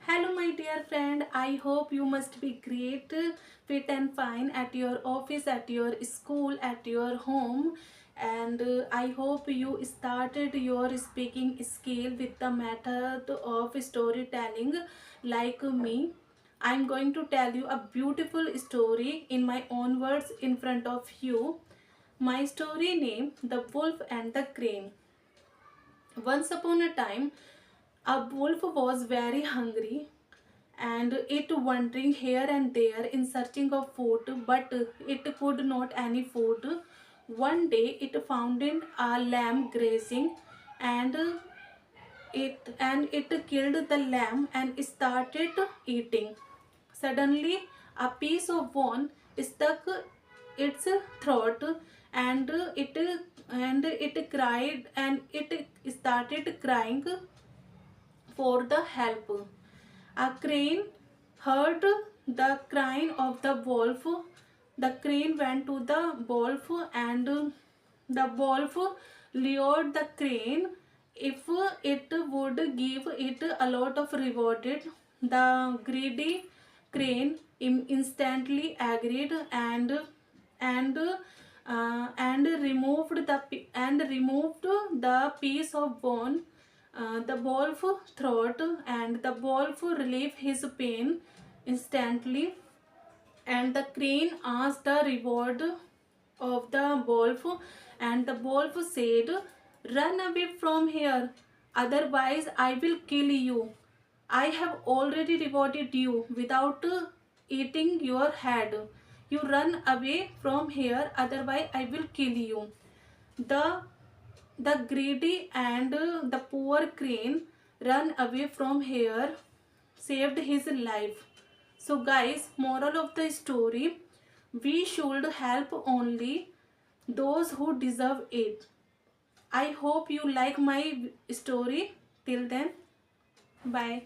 Hello, my dear friend. I hope you must be great, fit, and fine at your office, at your school, at your home. And I hope you started your speaking skill with the method of storytelling like me. I'm going to tell you a beautiful story in my own words in front of you. My story name The Wolf and the Crane. Once upon a time, a wolf was very hungry and it wandering here and there in searching of food, but it could not any food. One day it found a lamb grazing, and it killed the lamb and started eating. Suddenly a piece of bone stuck its throat, and it cried, and it started crying for the help. A crane heard the crying of the wolf. The crane went to the wolf, and the wolf lured the crane if it would give it a lot of rewarded. The greedy crane instantly agreed, and removed the piece of bone. The wolf thought, and the wolf relieved his pain instantly, and the crane asked the reward of the wolf, and the wolf said, "Run away from here, otherwise I will kill you. I have already rewarded you without eating your head. You run away from here, otherwise I will kill you." The the greedy and the poor crane run away from here, saved his life. So guys, moral of the story, we should help only those who deserve it. I hope you like my story. Till then, bye.